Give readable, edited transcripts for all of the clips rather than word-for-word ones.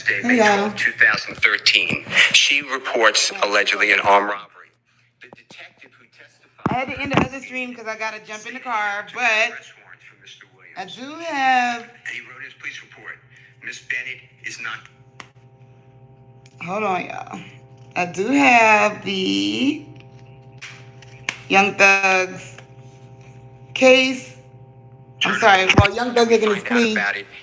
Wednesday, May 12, 2013, she reports allegedly an armed robbery. The detective who testified... I had to end the other stream because I got to jump in the car, but I do have... And he wrote his police report. Miss Bennett is not... Hold on, y'all. I do have the Young Thug's case. I'm sorry. Well, Young Thug getting his plea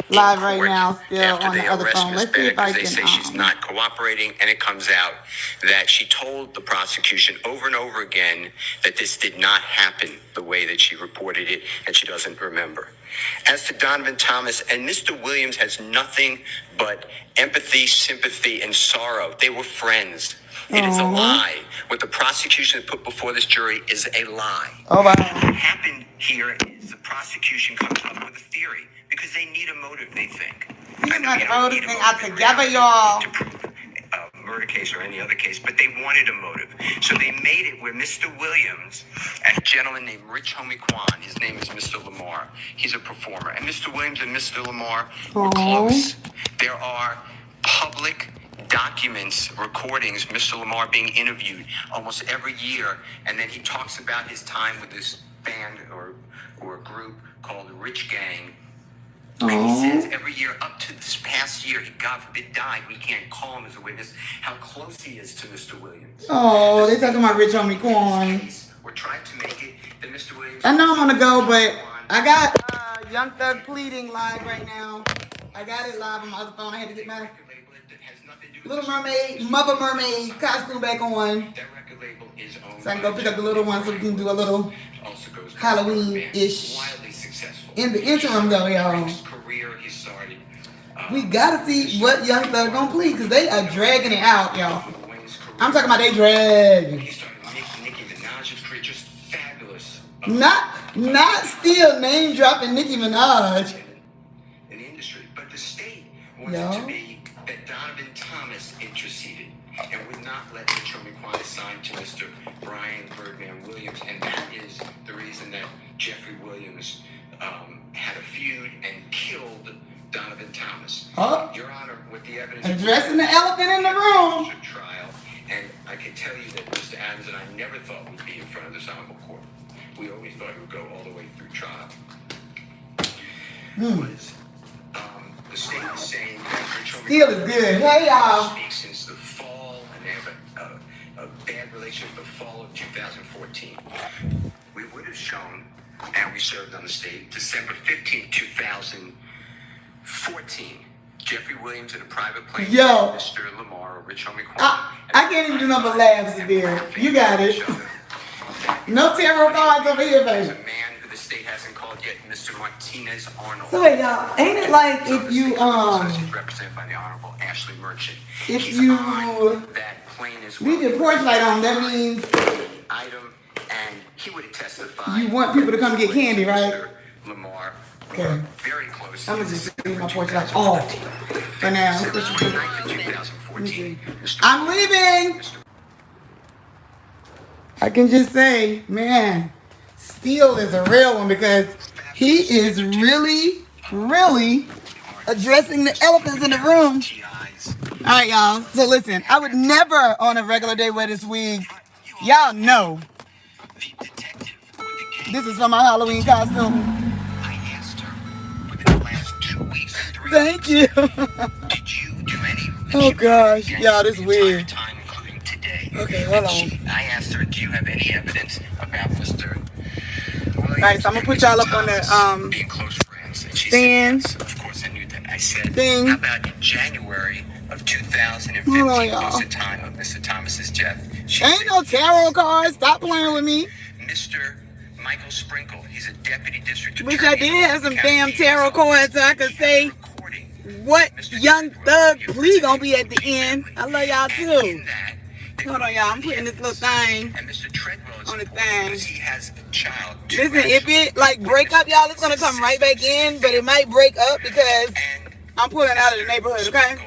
live right now, still on the other phone. Let's see if I can. They say she's not cooperating, and it comes out that she told the prosecution over and over again that this did not happen the way that she reported it, and she doesn't remember. As to Donovan Thomas, and Mr. Williams has nothing but empathy, sympathy, and sorrow. They were friends. It is a lie. What the prosecution put before this jury is a lie. Oh, wow. What happened here is the prosecution comes up with a theory because they need a motive, they think. He's not throw this thing out together, y'all. To prove a murder case or any other case, but they wanted a motive. So they made it where Mr. Williams and a gentleman named Rich Homie Kwan, his name is Mr. Lamar, he's a performer. And Mr. Williams and Mr. Lamar were close. There are public documents, recordings, Mr. Lamar being interviewed almost every year, and then he talks about his time with this band or a group called the Rich Gang. And he says every year up to this past year, he God forbid died, we can't call him as a witness, how close he is to Mr. Williams. Oh, they talking about Rich Homie Kwan. We're trying to make it that Mr. Williams... I know I'm gonna go, but I got Young Thug pleading live right now. I got it live on my other phone. I had to get my Little Mermaid, Mother Mermaid costume back on. So I can go pick up the little one so we can do a little Halloween-ish. In the interim, though, y'all, we gotta see what Young Thug gonna plead because they are dragging it out, y'all. I'm talking about they dragging. Not still name dropping Nicki Minaj. In the industry, but the state wants it to be that Donovan Thomas interceded and would not let Rich Homie Kwan assign to Mr. Brian Birdman Williams, and that is the reason that Jeffrey Williams had a feud and killed Donovan Thomas. Your Honor, with the evidence addressing the elephant in the room. Trial, and I can tell you that Mr. Adams and I never thought we'd be in front of this honorable court. We always thought it would go all the way through trial. Was the state is saying that Rich Homie Still is good. Hey, y'all. Since the fall, and they have a bad relationship. The fall of 2014, we would have shown, and we served on the state, December 15, 2014. Jeffrey Williams in a private plane. Yo. Mr. Lamar or Rich Homie Kwan. I can't even do no but laughs there. You got it. No tarot cards over here, baby. A man who the state hasn't called yet, Mr. Martinez Arnold. So wait, y'all, ain't it like if you represented by the Honorable Ashley Merchant. If you that plane as well. leave your porch light on, that means item, and he would have testified. You want people to come get candy, right? Mr. Lamar. Okay. Very close. I'm gonna just leave my porch light off for now. I'm leaving. I can just say, man, Steele is a real one because he is really, really addressing the elephants in the room. All right, y'all. So listen, I would never on a regular day wear this wig. Y'all know. This is for my Halloween costume. Thank you. Oh gosh, y'all, this wig. Okay, hold on. I asked her, do you have any evidence about Mr. Alright, so I'm gonna put y'all up on the being close friends? And she stand. said, yes. Of course I knew that. I said, thing. How about in January of 2015 was the time of Mr. Thomas's death? Ain't no tarot cards. Stop playing with me. Mr. Michael Sprinkle, he's a deputy district attorney. Wish I did have some damn tarot cards so I could say what Young Thug plea gonna be at the end. I love y'all too. Hold on, y'all. I'm putting this little thing on the thing. He has a child. Listen, if it like break up, y'all, it's gonna come right back in, but it might break up because I'm pulling out of the neighborhood. Okay.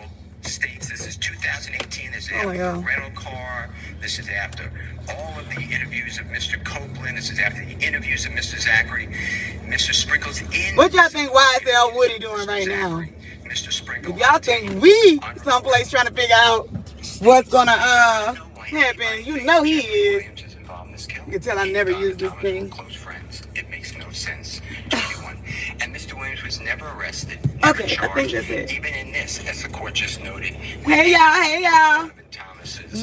States this is 2018. This is after the rental car. This is after all of the interviews of Mr. Copeland. This is after the interviews of Mr. Zachary. Mr. Sprinkle's in. What y'all think YSL Woody doing right now? Mr. Sprinkle. If y'all think we someplace trying to figure out what's gonna happen, you know he is. You can tell I never use this thing. Close friends. It makes no sense to anyone. And Mr. Williams was never arrested. Okay, I think that's it. Even in this, as the court just noted. Hey y'all.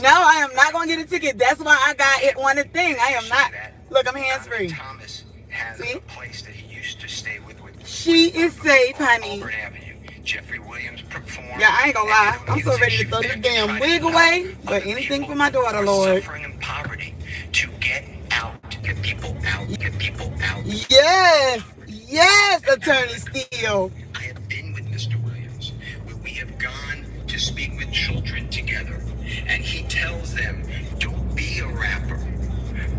No, I am not gonna get a ticket. That's why I got it on the thing. I am not. Look, I'm hands free. Thomas has a place that he used to stay with. She is safe, honey. Jeffrey Williams performed. Yeah, I ain't gonna lie. I'm so ready to throw this damn wig away. But anything for my daughter, Lord. Suffering in poverty to get out, get people out, get people out. Yes, yes, Attorney Steele. I have been with Mr. Williams, where we have gone to speak with children together, and he tells them, "Don't be a rapper.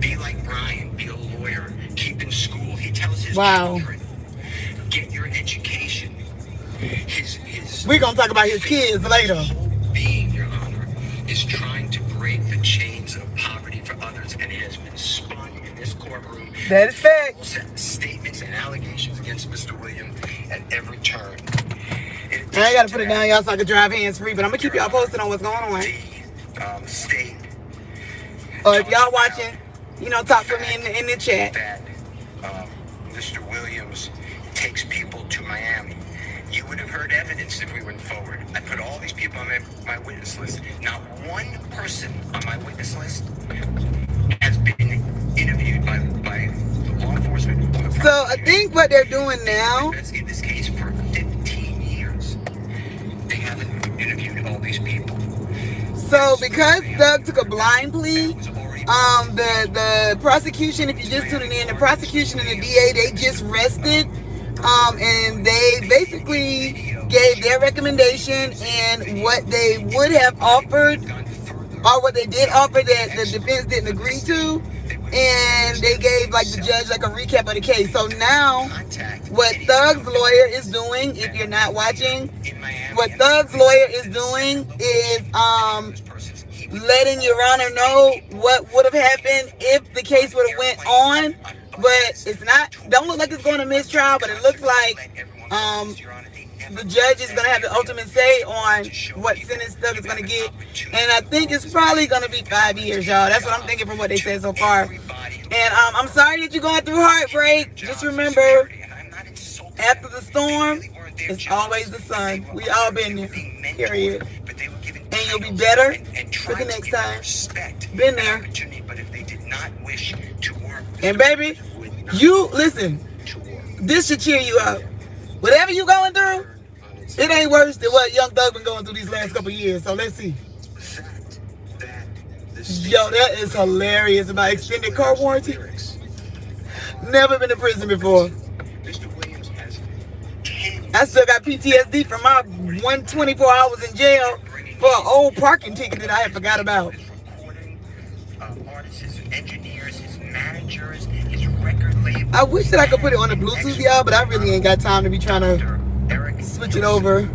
Be like Brian. Be a lawyer. Keep in school." He tells his children, "Get your education." We're gonna talk about his kids later. His whole being, Your Honor, is trying to break the chains of poverty for others, and it has been spun in this courtroom. That is fact. Statements and allegations against Mr. Williams at every turn. I gotta put it down, y'all, so I can drive hands free. But I'm gonna keep y'all posted on what's going on. The state. Or if y'all watching, you know, talk to me in the chat. That Mr. Williams takes people to Miami. You would have heard evidence if we went forward. I put all these people on my witness list. Not one person on my witness list has been interviewed by law enforcement. So I think what they're doing now. In this case for 15 years, they haven't interviewed all these people. So because Doug took a blind plea, the prosecution, if you're just tuning in, the prosecution and the DA, they just rested. And they basically gave their recommendation and what they would have offered, or what they did offer that the defense didn't agree to, and they gave like the judge like a recap of the case. So now what Thug's lawyer is doing, if you're not watching, what Thug's lawyer is doing is letting Your Honor know what would have happened if the case would have went on. But it's not, don't look like it's going to mistrial, but it looks like the judge is going to have the ultimate say on what sentence Doug is going to get. And I think it's probably going to be 5 years, y'all. That's what I'm thinking from what they said so far. And I'm sorry that you're going through heartbreak. Just remember, after the storm, it's always the sun. We all been there, period. And you'll be better for the next time. Been there. And baby, you listen, this should cheer you up. Whatever you going through, it ain't worse than what Young Thug been going through these last couple years. So let's see. Yo, that is hilarious about extended car warranty. Never been to prison before. I still got PTSD from my 124 hours in jail for an old parking ticket that I had forgot about. I wish that I could put it on the Bluetooth, y'all, but I really ain't got time to be trying to switch it over.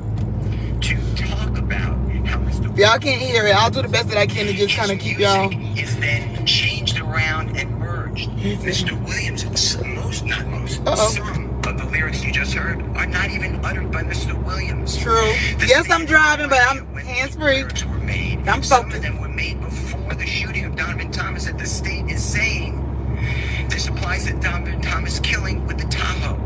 If y'all can't hear it, I'll do the best that I can to just kind of keep y'all. Is then changed around and merged. Mr. Williams, some of the lyrics you just heard are not even uttered by Mr. Williams. True. Yes, I'm driving, but I'm hands-free. I'm focused. Some of them were made before the shooting of Donovan Thomas, that the state is saying this applies to Donovan Thomas killing with the Tahoe.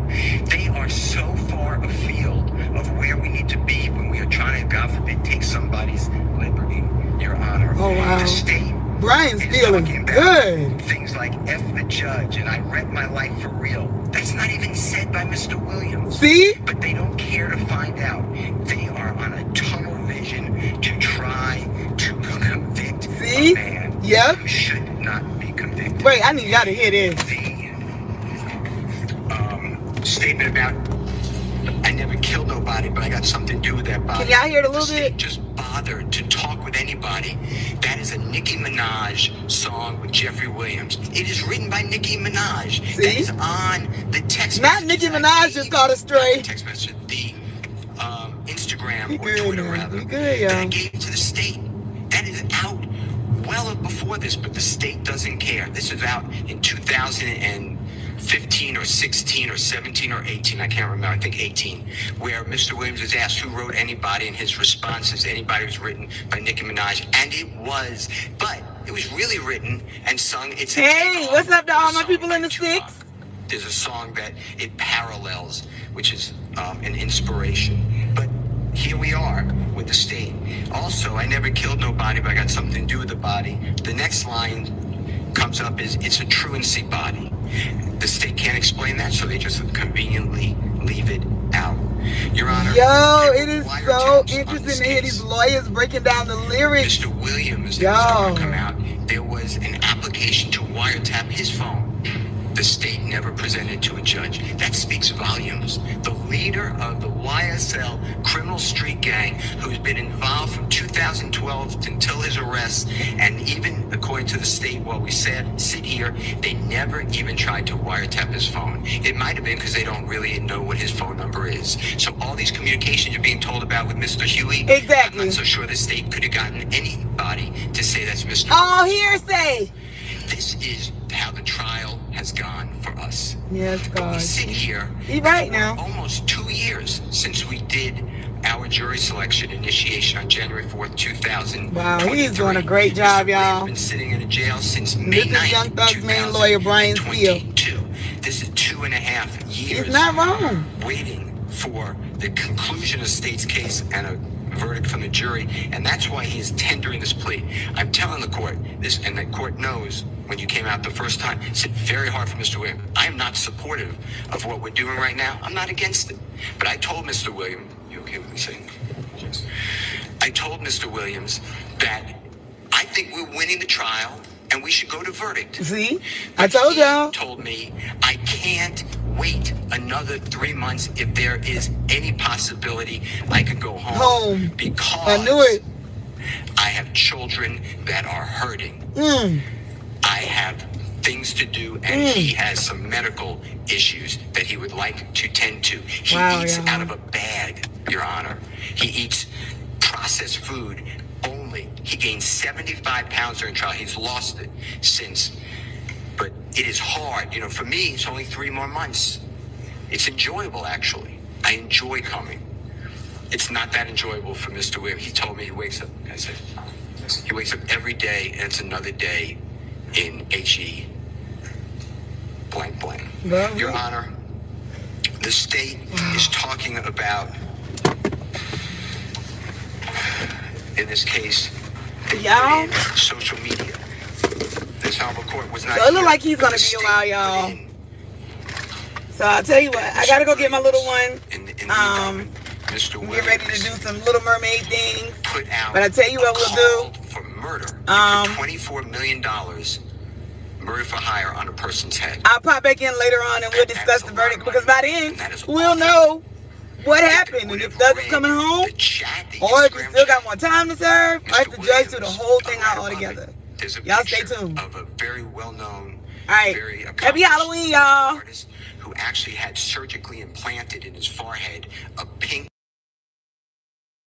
They are so far afield of where we need to be when we are trying to, God forbid, take somebody's liberty, Your Honor. Oh, wow. The state Brian's feeling good. Things like F the judge and I read my life for real. That's not even said by Mr. Williams. See? But they don't care to find out. They are on a tunnel vision to try to convict a man who should not be convicted. Wait, I need y'all to hear this. The statement about I never killed nobody, but I got something to do with that body. Can y'all hear it a little bit? Just bothered to talk with anybody. That is a Nicki Minaj song with Jeffrey Williams. It is written by Nicki Minaj. See? That is on the text not Nicki Minaj just called us straight. Text message, the Instagram or good, Twitter man. rather. Good, that I gave to the state. That is out well before this, but the state doesn't care. This is out in 2000 and 15 or 16 or 17 or 18, I can't remember, I think 18, where Mr. Williams was asked who wrote Anybody, and his response is Anybody was written by Nicki Minaj, and it was, but it was really written and sung. It's Hey, what's up to all my people in the sticks? There's a song that it parallels, which is an inspiration. But here we are with the state. Also, I never killed nobody, but I got something to do with the body. The next line comes up is it's a truancy body. The state can't explain that, so they just conveniently leave it out. Your Honor. Yo, it is so interesting to hear these lawyers breaking down the lyrics. Mr. Williams, it was going to come out. There was an application to wiretap his phone. The state never presented to a judge. That speaks volumes. The leader of the YSL criminal street gang, who's been involved from 2012 until his arrest, and even according to the state, while we sit here, they never even tried to wiretap his phone. It might have been because they don't really know what his phone number is. So all these communications you're being told about with Mr. Huey, exactly. I'm not so sure the state could have gotten anybody to say that's Mr. Oh, hearsay. This is how the trial has gone for us. Yes, God. We sit here. You're right now. Almost 2 years since we did our jury selection initiation on January 4th, 2000. Wow, he's doing a great job, y'all. He's been sitting in a jail since May 9th. This is Young Thug's main lawyer, Brian Steele. This is 2.5 years. He's not wrong. Waiting for the conclusion of the state's case and a verdict from the jury, and that's why he is tendering this plea. I'm telling the court this, and the court knows when you came out the first time, it's very hard for Mr. Williams. I am not supportive of what we're doing right now. I'm not against it. But I told Mr. Williams, you okay with me saying that? I told Mr. Williams that I think we're winning the trial and we should go to verdict. See? I told y'all. He told me I can't wait another 3 months if there is any possibility I could go home. Because I knew it. I have children that are hurting. I have things to do, and he has some medical issues that he would like to tend to. He eats out of a bag, Your Honor. He eats processed food only. He gained 75 pounds during trial. He's lost it since. But it is hard. You know, for me, it's only 3 more months. It's enjoyable, actually. I enjoy coming. It's not that enjoyable for Mr. Williams. He told me he wakes up, I said, he wakes up every day, and it's another day in HE blank blank. Your Honor, the state is talking about, in this case, y'all, social media. This honorable court was not. So it look like he's gonna be a while, y'all. So I'll tell you what, I gotta go get my little one. Get ready to do some Little Mermaid things. But I tell you what we'll do. For murder, $24 million. Murder for hire on a person's head. I'll pop back in later on and we'll discuss the verdict, because by then we'll know what happened and if Doug is coming home, or if he still got more time to serve, or if the judge do the whole thing out altogether. Y'all stay tuned. Of a very well-known, all right, happy Halloween, y'all. Who actually had surgically implanted in his forehead a pink